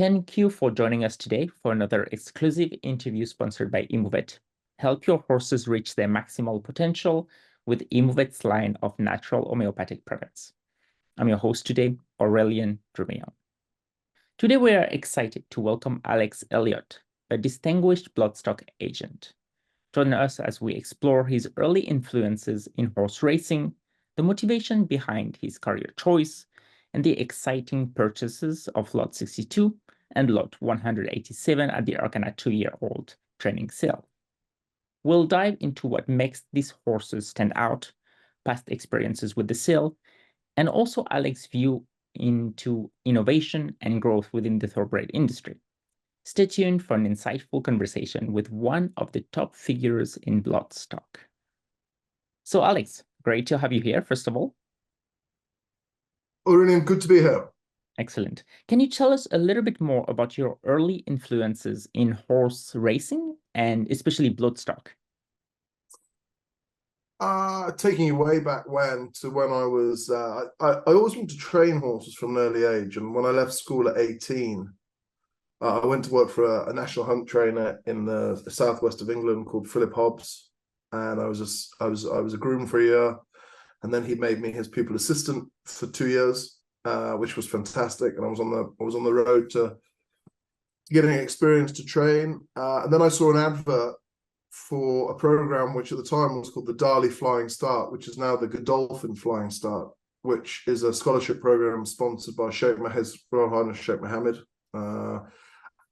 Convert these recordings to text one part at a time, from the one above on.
Thank you for joining us today for another exclusive interview sponsored by Immovet. Help your horses reach their maximal potential with Immovet's line of natural homeopathic products. I'm your host today, Aurélien Drumion. Today we are excited to welcome Elliot, a distinguished bloodstock agent. Join us as we explore his early influences in horse racing, the motivation behind his career choice, and the exciting purchases of Lot 62 and Lot 187 at the Arcana 2-year-old training sale. We'll dive into what makes these horses stand out, past experiences with the sale, and also Alex's view into innovation and growth within the thoroughbred industry. Stay tuned for an insightful conversation with one of the top figures in bloodstock. So Alex, great to have you here, first of all. Aurélien, good to be here. Excellent. Can you tell us a little bit more about your early influences in horse racing and especially bloodstock? Taking you way back when to when I was, I always wanted to train horses from an early age. And when I left school at 18, I went to work for a national hunt trainer in the southwest of England called Philip Hobbs. And I was a groom for a year. And then he made me his pupil assistant for 2 years, which was fantastic. And I was on the road to getting experience to train. And then I saw an advert for a program which at the time was called the Darley Flying Start, which is now the Godolphin Flying Start, which is a scholarship program sponsored by His Royal Highness Sheikh Mohammed.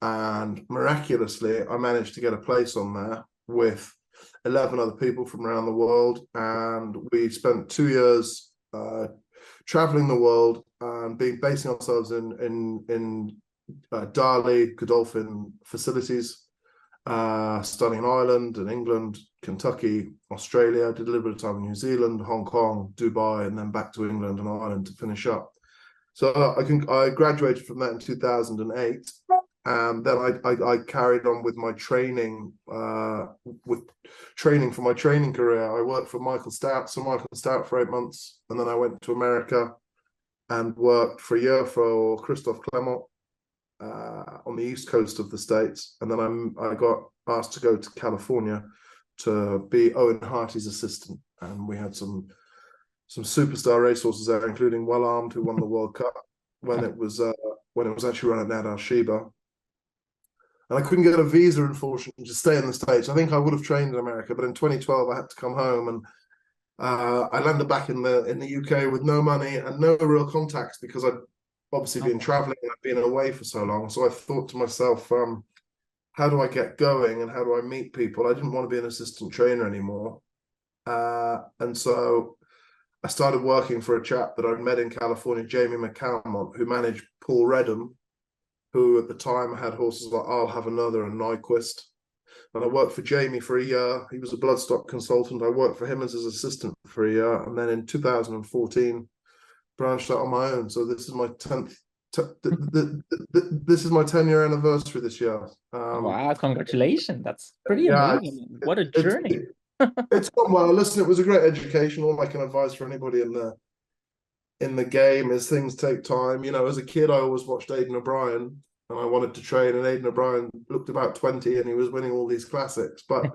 And miraculously, I managed to get a place on there with 11 other people from around the world. And we spent 2 years traveling the world and basing ourselves in Darley, Godolphin facilities, studying in Ireland and England, Kentucky, Australia, did a little bit of time in New Zealand, Hong Kong, Dubai, and then back to England and Ireland to finish up. So I graduated from that in 2008. And then I carried on with my training, for my training career. I worked for Michael Stout for 8 months. And then I went to America and worked for a year for Christophe Clement on the East Coast of the States. And then I got asked to go to California to be Owen Harty's assistant. And we had some superstar racehorses there, including Well Armed, who won the World Cup when it was actually run at Nad Al Sheba. And I couldn't get a visa, unfortunately, to stay in the States. I think I would have trained in America, but in 2012 I had to come home, and I landed back in the UK with no money and no real contacts because I'd obviously been traveling and I'd been away for so long. So I thought to myself, how do I get going and how do I meet people? I didn't want to be an assistant trainer anymore. And so I started working for a chap that I'd met in California, Jamie McCalmont, who managed Paul Redham, who at the time had horses like I'll Have Another and Nyquist. And I worked for Jamie for a year. He was a bloodstock consultant. I worked for him as his assistant for a year. And then in 2014, branched out on my own. So this is my 10th. This is my 10-year anniversary this year. Wow, congratulations. That's pretty amazing. What a journey. It's gone well. Listen, it was a great education. All I can advise for anybody in the game is things take time. You know, as a kid, I always watched Aidan O'Brien and I wanted to train, and Aidan O'Brien looked about 20 and he was winning all these classics, but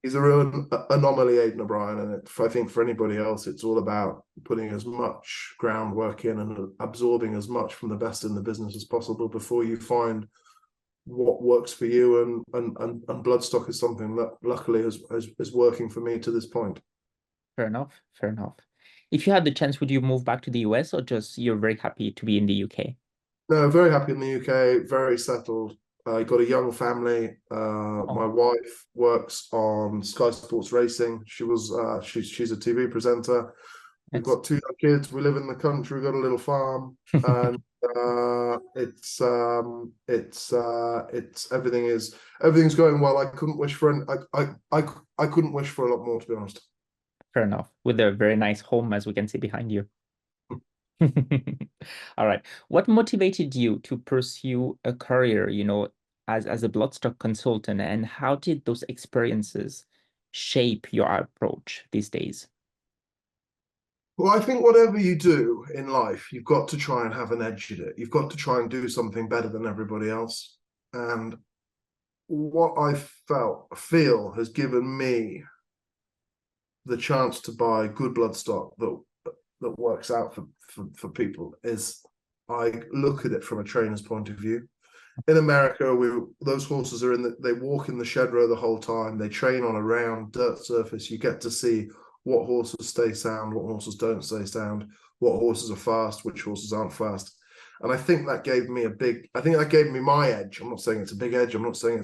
he's a real anomaly, Aidan O'Brien. And I think for anybody else, it's all about putting as much groundwork in and absorbing as much from the best in the business as possible before you find what works for you. And bloodstock is something that luckily is working for me to this point. Fair enough. If you had the chance, would you move back to the US, or just you're very happy to be in the UK? No, very happy in the UK, very settled. I got a young family. My wife works on Sky Sports Racing. She's a TV presenter. We've got 2 young kids. We live in the country. We've got a little farm, and everything's going well. I couldn't wish for I couldn't wish for a lot more, to be honest. Fair enough. With a very nice home, as we can see behind you. All right. What motivated you to pursue a career, as a bloodstock consultant, and how did those experiences shape your approach these days? Well, I think whatever you do in life, you've got to try and have an edge in it. You've got to try and do something better than everybody else. And what I feel has given me the chance to buy good bloodstock that works out for people is I look at it from a trainer's point of view. In America, those horses are they walk in the shed row the whole time. They train on a round dirt surface. You get to see what horses stay sound, what horses don't stay sound, what horses are fast, which horses aren't fast. And I think that gave me my edge. I'm not saying it's a big edge. I'm not saying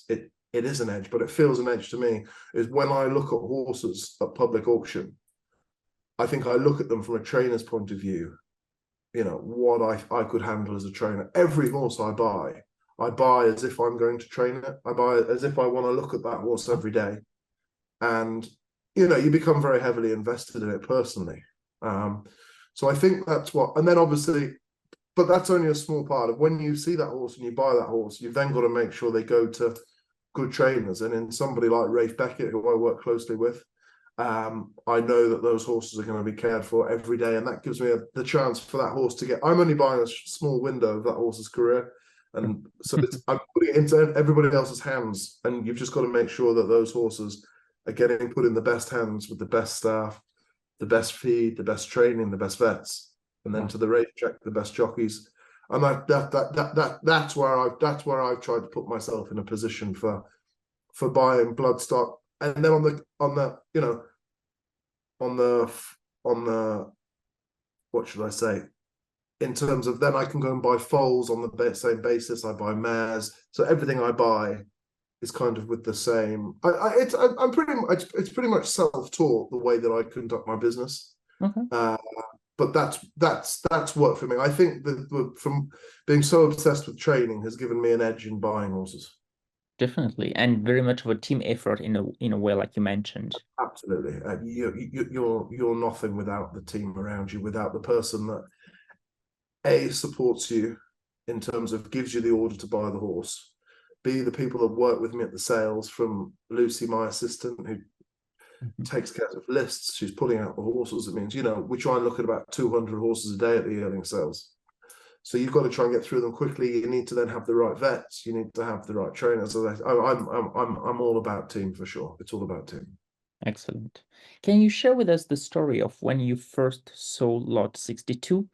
it is an edge, but it feels an edge to me. Is when I look at horses at public auction, I think I look at them from a trainer's point of view. You know, what I could handle as a trainer. Every horse I buy as if I'm going to train it. I buy it as if I want to look at that horse every day. And, you know, you become very heavily invested in it personally. So I think that's what, and then obviously, but that's only a small part of when you see that horse and you buy that horse, you've then got to make sure they go to good trainers. And in somebody like Rafe Beckett, who I work closely with, I know that those horses are going to be cared for every day, and that gives me the chance for that horse to get. I'm only buying a small window of that horse's career, and so I'm putting it into everybody else's hands, and you've just got to make sure that those horses are getting put in the best hands with the best staff, the best feed, the best training, the best vets, and then to the racetrack, the best jockeys. And that's where I've tried to put myself in a position for buying bloodstock, and then on the you know on the what should I say, in terms of then I can go and buy foals on the same basis. I buy mares, so everything I buy is kind of with the same. I'm pretty much self-taught the way that I conduct my business. Okay. But that's worked for me. I think that from being so obsessed with training has given me an edge in buying horses. Definitely, and very much of a team effort in a way, like you mentioned. Absolutely, you're nothing without the team around you, without the person that supports you in terms of gives you the order to buy the horse. B, the people that work with me at the sales, from Lucy, my assistant, who takes care of lists. She's pulling out the horses. It means, you know, we try and look at about 200 horses a day at the yearling sales. So you've got to try and get through them quickly. You need to then have the right vets. You need to have the right trainers. So I'm all about team for sure. It's all about team. Excellent. Can you share with us the story of when you first sold lot 62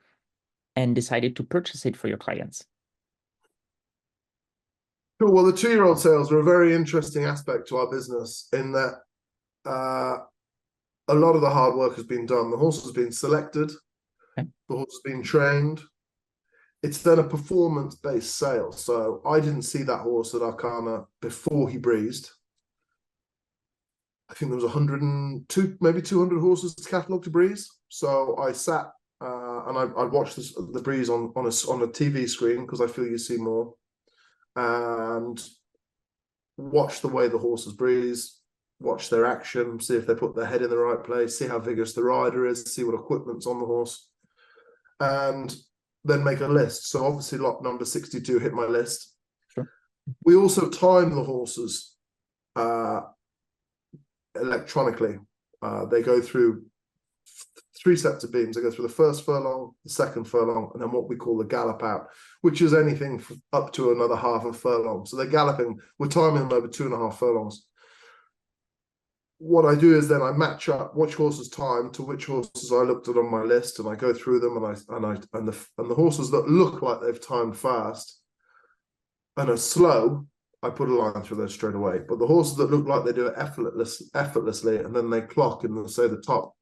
and decided to purchase it for your clients? Cool. Well, the 2-year-old sales are a very interesting aspect to our business in that a lot of the hard work has been done. The horse has been selected. Okay. The horse has been trained. It's then a performance-based sale. So I didn't see that horse at Arcana before he breezed. I think there was 102, maybe 200 horses catalogued to breeze. So I sat and I watched the breeze on a TV screen, because I feel you see more, and watch the way the horses breeze, watch their action, see if they put their head in the right place, see how vigorous the rider is, see what equipment's on the horse, and then make a list. So obviously lot number 62 hit my list. Sure. We also time the horses electronically. They go through 3 sets of beams. They go through the first furlong, the second furlong, and then what we call the gallop out, which is anything up to another half a furlong. So they're galloping. We're timing them over 2.5 furlongs. What I do is then I match up which horses time to which horses I looked at on my list, and I go through them, and the horses that look like they've timed fast and are slow, I put a line through those straight away. But the horses that look like they do it effortlessly, and then they clock in, say, the top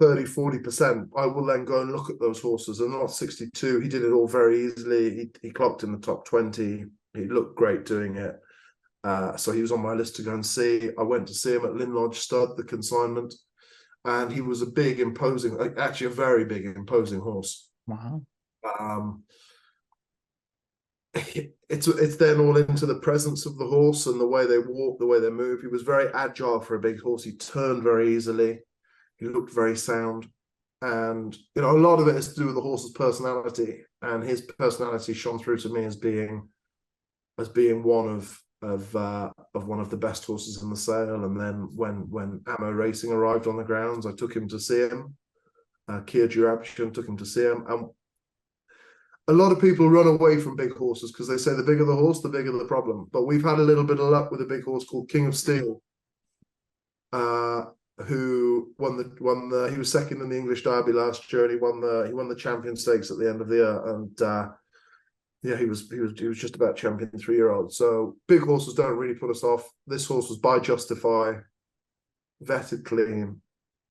30-40%, I will then go and look at those horses. And not 62, he did it all very easily. He clocked in the top 20. He looked great doing it. So he was on my list to go and see. I went to see him at Lynn Lodge Stud, the consignment, and he was a big, imposing, actually a very big, imposing horse. Wow. It's then all into the presence of the horse and the way they walk, the way they move. He was very agile for a big horse. He turned very easily. He looked very sound. And, you know, a lot of it is to do with the horse's personality, and his personality shone through to me as being one of of one of the best horses in the sale. And then when Ammo Racing arrived on the grounds, I took him to see him. Kia Durabshin took him to see him. And a lot of people run away from big horses because they say the bigger the horse, the bigger the problem. But we've had a little bit of luck with a big horse called King of Steel, who he was second in the English Derby last year, and he won the Champion Stakes at the end of the year. And yeah, he was just about champion 3-year-old. So big horses don't really put us off. This horse was by Justify, vetted clean.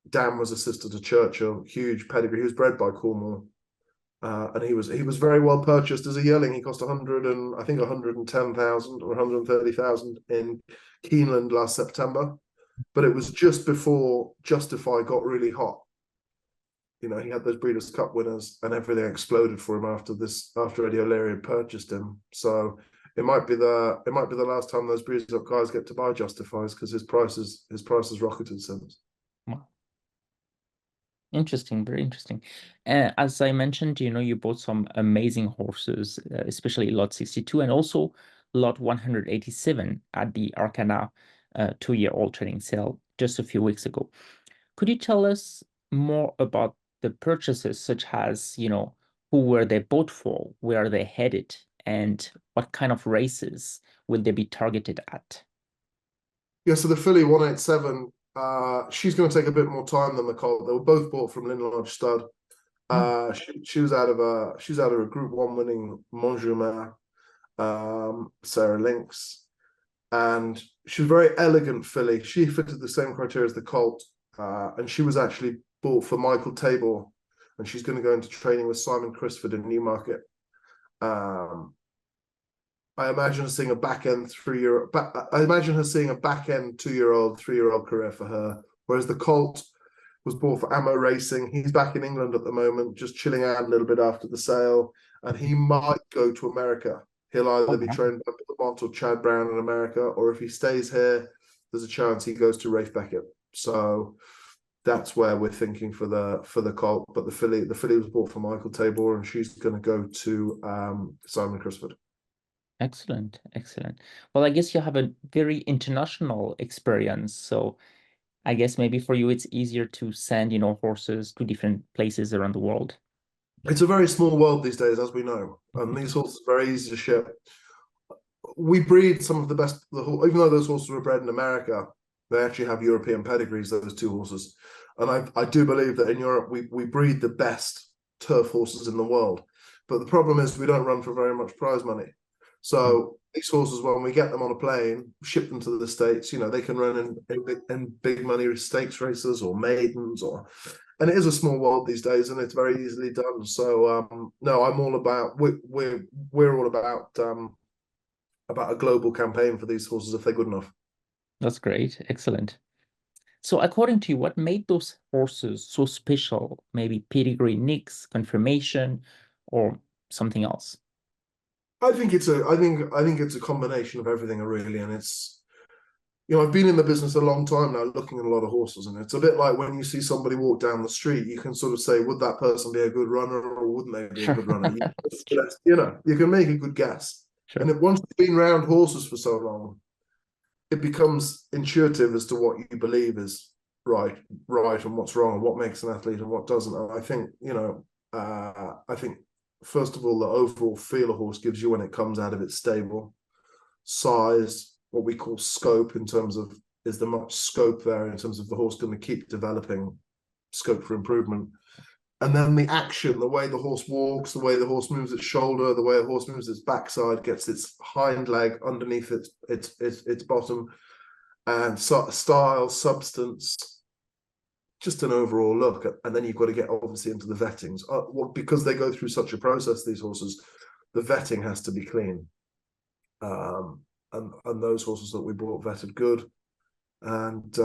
Dan was a sister to Churchill, huge pedigree. He was bred by Cornwall. And he was very well purchased as a yearling. He cost 110,000 or 130,000 in Keeneland last September, but it was just before Justify got really hot. You know, he had those Breeders' Cup winners, and everything exploded for him after Eddie O'Leary had purchased him. So it might be the last time those Breeders' Cup guys get to buy Justifies, because his price has rocketed since. Wow. Interesting, very interesting. As I mentioned, you bought some amazing horses, especially Lot 62 and also Lot 187 at the Arcana 2-year-old training sale just a few weeks ago. Could you tell us more about the purchases, such as, who were they bought for, where are they headed, and what kind of races will they be targeted at? Yeah, so the filly 187, she's going to take a bit more time than the colt. They were both bought from Lynn Lodge Stud. She was out of a Group 1 winning Montjumer, Sarah Lynx, and she was a very elegant filly. She fitted the same criteria as the colt, and she was actually bought for Michael Tabor, and she's going to go into training with Simon Crisford in Newmarket. I imagine her seeing a back end 2-year-old, 3-year-old career for her. Whereas the colt was bought for Ammo Racing. He's back in England at the moment, just chilling out a little bit after the sale, and he might go to America. He'll either be trained by Bill Mott or Chad Brown in America, or if he stays here, there's a chance he goes to Rafe Beckett. So that's where we're thinking for the colt. But the filly was bought for Michael Tabor, and she's going to go to Simon Crisford. Excellent, excellent. Well, I guess you have a very international experience, so I guess maybe for you it's easier to send, horses to different places around the world. It's a very small world these days, as we know, and these horses are very easy to ship. We breed some of the best, even though those horses were bred in America, they actually have European pedigrees, those two horses. And I do believe that in Europe, we breed the best turf horses in the world. But the problem is we don't run for very much prize money. So these horses, when we get them on a plane, ship them to the States, they can run in big money stakes races or maidens, and it is a small world these days, and it's very easily done. So no, I'm all about we're all about a global campaign for these horses if they're good enough. That's great. Excellent. So according to you, what made those horses so special? Maybe pedigree, nicks, confirmation, or something else? I think it's a combination of everything, really, and it's, I've been in the business a long time now, looking at a lot of horses, and it's a bit like when you see somebody walk down the street, you can sort of say, would that person be a good runner or wouldn't they be a good runner? You can make a good guess. Sure. And once you've been around horses for so long, it becomes intuitive as to what you believe is right, and what's wrong, and what makes an athlete and what doesn't. And I think, first of all, the overall feel a horse gives you when it comes out of its stable, size, what we call scope, in terms of, is there much scope there in terms of the horse going to keep developing, scope for improvement. And then the action, the way the horse walks, the way the horse moves its shoulder, the way a horse moves its backside, gets its hind leg underneath its bottom, and style, substance, just an overall look. And then you've got to get obviously into the vettings. Because they go through such a process, these horses, the vetting has to be clean. And those horses that we bought vetted good. And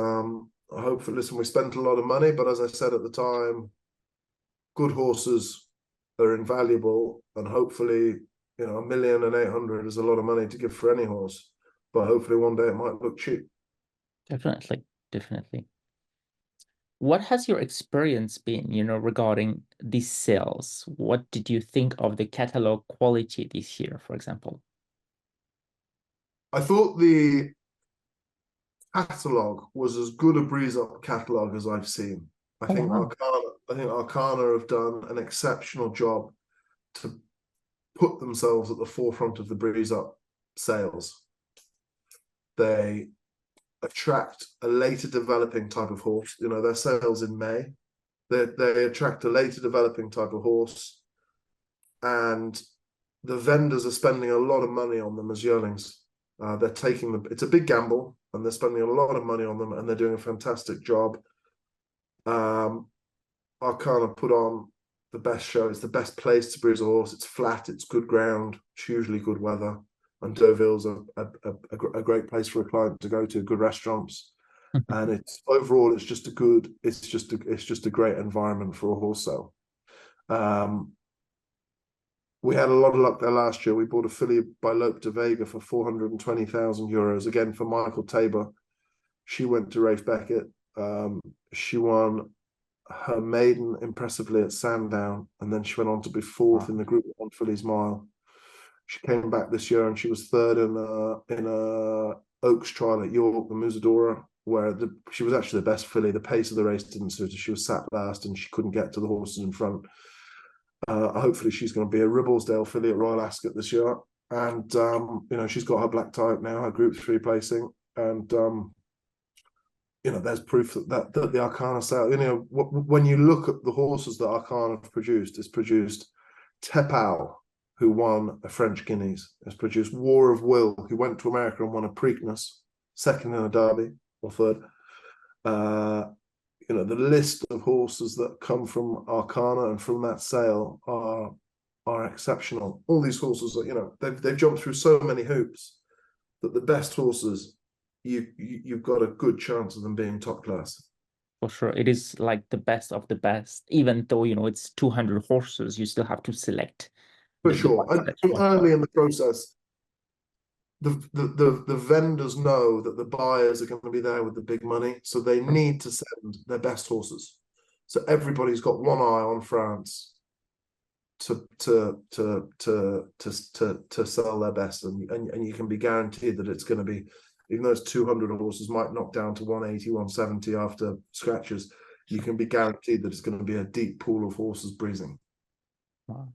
hopefully, listen, we spent a lot of money, but as I said at the time, good horses are invaluable, and hopefully, 1,800,000 is a lot of money to give for any horse, but hopefully one day it might look cheap. Definitely. What has your experience been, regarding these sales? What did you think of the catalog quality this year, for example? I thought the catalogue was as good a breeze up catalogue as I've seen. I Oh, think wow. Arcana have done an exceptional job to put themselves at the forefront of the breeze up sales. They attract a later developing type of horse. You know, their sales in May. They attract a later developing type of horse, and the vendors are spending a lot of money on them as yearlings. They're taking them. It's a big gamble, and they're spending a lot of money on them, and they're doing a fantastic job. Arcana put on the best show. It's the best place to breeze a horse. It's flat. It's good ground. It's usually good weather. And Deauville's a great place for a client to go to. Good restaurants, and it's overall it's just a great environment for a horse sale. We had a lot of luck there last year. We bought a filly by Lope de Vega for €420,000 again for Michael Tabor. She went to Rafe Beckett. She won her maiden impressively at Sandown, and then she went on to be fourth in the Group 1 Fillies Mile. She came back this year and she was third in a Oaks trial at York, the Musadora, where she was actually the best filly. The pace of the race didn't suit her. She was sat last and she couldn't get to the horses in front. Hopefully she's going to be a Ribblesdale filly at Royal Ascot this year. And, she's got her black type now, her Group 3 placing. And, there's proof that the Arcana sale, when you look at the horses that Arcana have produced, it's produced Tepau, who won a French Guineas. It's produced War of Will, who went to America and won a Preakness, second in a Derby, or third. The list of horses that come from Arcana and from that sale are exceptional. All these horses are, they've jumped through so many hoops that the best horses, you've got a good chance of them being top class. For sure. It is like the best of the best. Even though, it's 200 horses, you still have to select For the sure. ones And that you want. early in the process, the vendors know that the buyers are going to be there with the big money, so they need to send their best horses. So everybody's got one eye on France to sell their best, and you can be guaranteed that it's going to be, even those 200 horses might knock down to 180, 170 after scratches, you can be guaranteed that it's going to be a deep pool of horses breezing. Wow.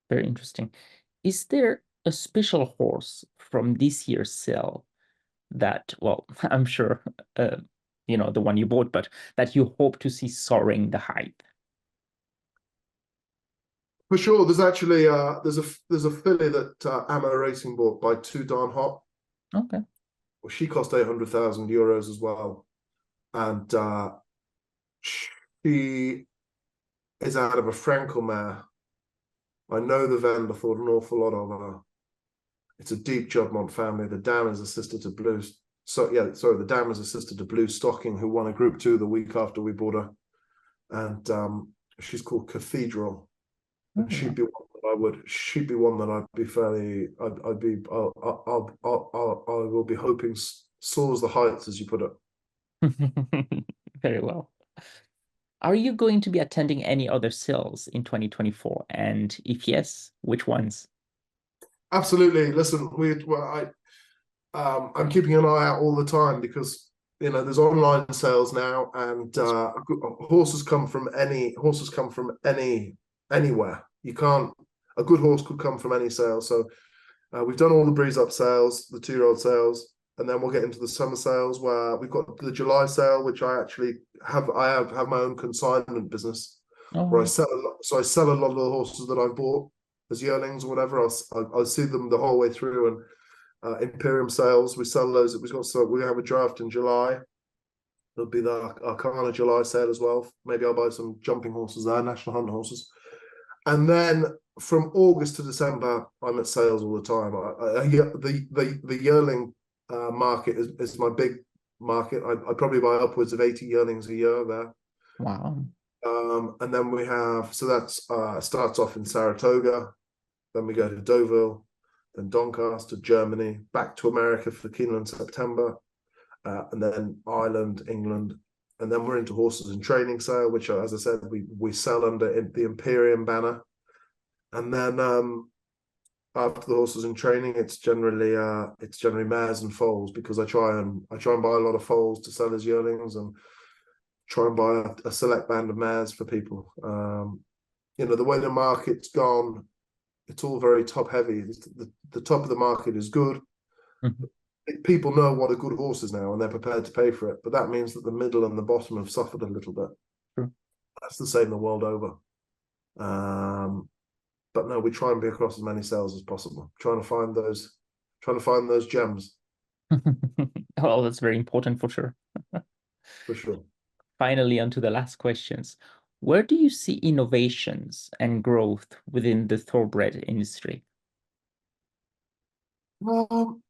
Very interesting. Is there a special horse from this year's sale that, well, I'm sure, the one you bought, but that you hope to see soaring the hype? For sure, there's actually there's a filly that Ammo Racing bought by Two Darn Hot. Okay. Well, she cost €800,000 as well, and she is out of a Frankel mare. I know the vendor thought an awful lot of her. It's a deep Judmont family. The dam is a sister to Blue. The dam is a sister to Blue Stocking, who won a Group 2 the week after we bought her, and she's called Cathedral. And she'd be one that I'd be fairly. I will be hoping soars the heights, as you put it. Very well. Are you going to be attending any other sales in 2024? And if yes, which ones? Absolutely. Listen, I'm keeping an eye out all the time because there's online sales now, and horses come from anywhere. A good horse could come from any sale. So we've done all the breeze up sales, the 2-year-old sales, and then we'll get into the summer sales where we've got the July sale, which I actually have. I have my own consignment business where I sell a lot. So I sell a lot of the horses that I've bought as yearlings or whatever. I'll see them the whole way through. And Imperium sales, we sell those. We have a draft in July. There'll be the Arcana July sale as well. Maybe I'll buy some jumping horses there, National Hunt horses. And then from August to December, I'm at sales all the time. The yearling market is my big market. I probably buy upwards of 80 yearlings a year there. Wow. And then we have, so that's starts off in Saratoga, then we go to Deauville, then Doncaster, Germany, back to America for Keeneland September, and then Ireland, England, and then we're into horses and training sale, which, as I said, we sell under the Imperium banner, and then after the horses in training, it's generally mares and foals, because I try and buy a lot of foals to sell as yearlings, and try and buy a select band of mares for people. The way the market's gone, it's all very top heavy. The top of the market is good. Mhm. People know what a good horse is now, and they're prepared to pay for it. But that means that the middle and the bottom have suffered a little bit. True. That's the same the world over. But no, we try and be across as many sales as possible. Trying to find those gems, Well, that's very important for sure. for sure. Finally, on to the last questions. Where do you see innovations and growth within the thoroughbred industry? Um,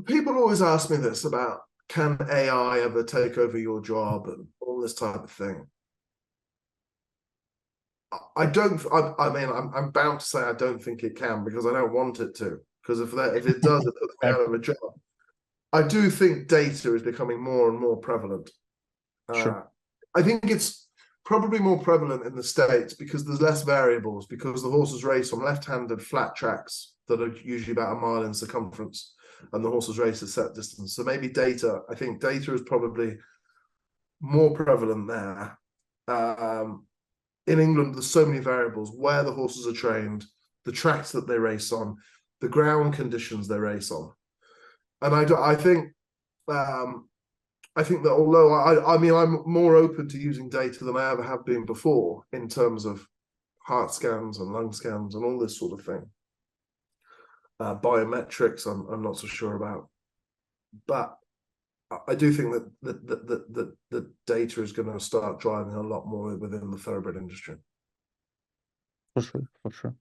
People always ask me this about, can AI ever take over your job and all this type of thing. I don't. I mean, I'm bound to say I don't think it can, because I don't want it to. Because if it does, it puts me out of a job. I do think data is becoming more and more prevalent. Sure. I think it's probably more prevalent in the States because there's less variables, because the horses race on left-handed flat tracks that are usually about a mile in circumference, and the horses race at set distance. So maybe I think data is probably more prevalent there. In England, there's so many variables: where the horses are trained, the tracks that they race on, the ground conditions they race on. And I think that although I mean, I'm more open to using data than I ever have been before in terms of heart scans and lung scans and all this sort of thing. Biometrics, I'm not so sure about, but I do think that data is going to start driving a lot more within the thoroughbred industry. For sure, for sure.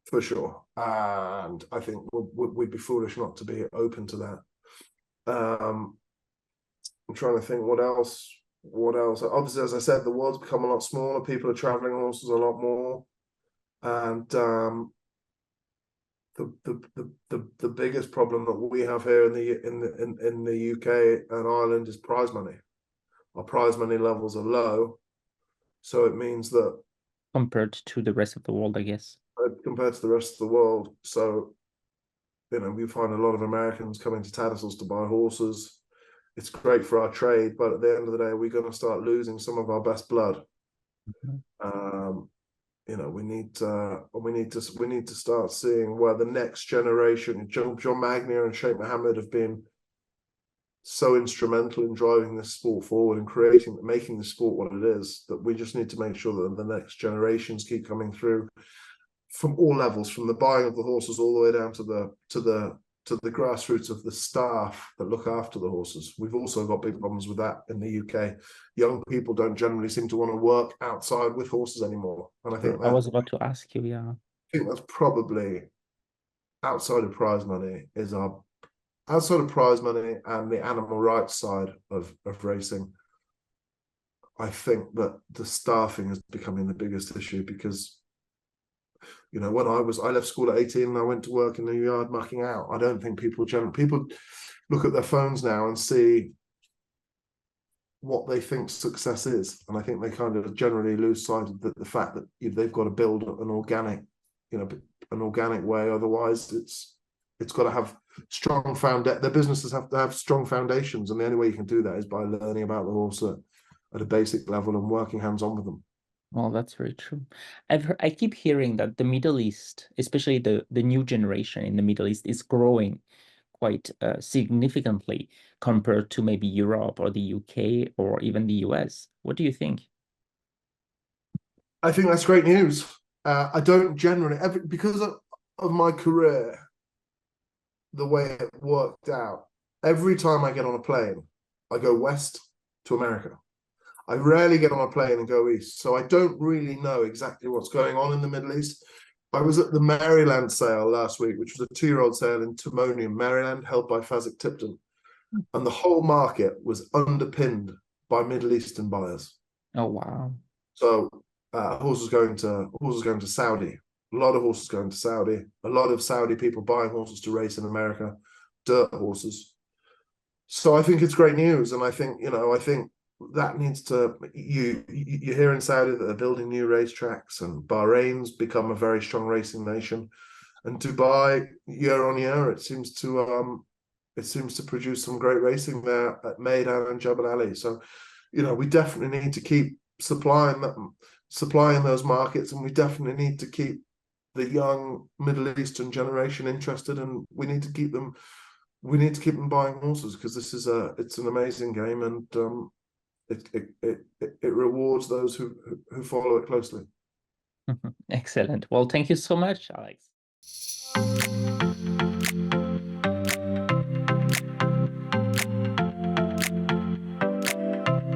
For sure. And I think we'd be foolish not to be open to that. I'm trying to think what else. Obviously, as I said, the world's become a lot smaller. People are traveling horses a lot more. And the biggest problem that we have here in the UK and Ireland is prize money. Our prize money levels are low. So it means that Compared to the rest of the world, I guess. compared to the rest of the world. So, we find a lot of Americans coming to Tattersalls to buy horses. It's great for our trade, but at the end of the day, we're going to start losing some of our best blood. Mhm. We need to start seeing where the next generation, John Magnier and Sheikh Mohammed, have been so instrumental in driving this sport forward and making the sport what it is, that we just need to make sure that the next generations keep coming through from all levels, from the buying of the horses all the way down to the grassroots of the staff that look after the horses. We've also got big problems with that in the UK. Young people don't generally seem to want to work outside with horses anymore. And I was about to ask you, yeah. I think that's probably outside of prize money outside of prize money and the animal rights side of racing. I think that the staffing is becoming the biggest issue, because when I left school at 18 and I went to work in the yard mucking out. I don't think people look at their phones now and see what they think success is. And I think they kind of generally lose sight of the fact that they've got to build an organic way. Otherwise, it's got to have strong their businesses have to have strong foundations. And the only way you can do that is by learning about the horse at a basic level and working hands-on with them. Well, that's very true. I keep hearing that the Middle East, especially the new generation in the Middle East, is growing quite significantly compared to maybe Europe or the UK or even the US. What do you think? I think that's great news. I don't generally, because of my career, the way it worked out, every time I get on a plane, I go west to America. I rarely get on a plane and go east. So I don't really know exactly what's going on in the Middle East. I was at the Maryland sale last week, which was a 2-year-old sale in Timonium, Maryland, held by Fasik Tipton. And the whole market was underpinned by Middle Eastern buyers. Oh, wow. So horses going to Saudi. A lot of horses going to Saudi. A lot of Saudi people buying horses to race in America, dirt horses. So I think it's great news, and I think that needs to. You hear in Saudi that they're building new racetracks, and Bahrain's become a very strong racing nation. And Dubai, year on year, it seems to produce some great racing there at Meydan and Jebel Ali. So, we definitely need to keep supplying those markets, and we definitely need to keep the young Middle Eastern generation interested, and we need to keep them buying horses, because it's an amazing game, and it rewards those who follow it closely. Excellent. Well, thank you so much, Alex.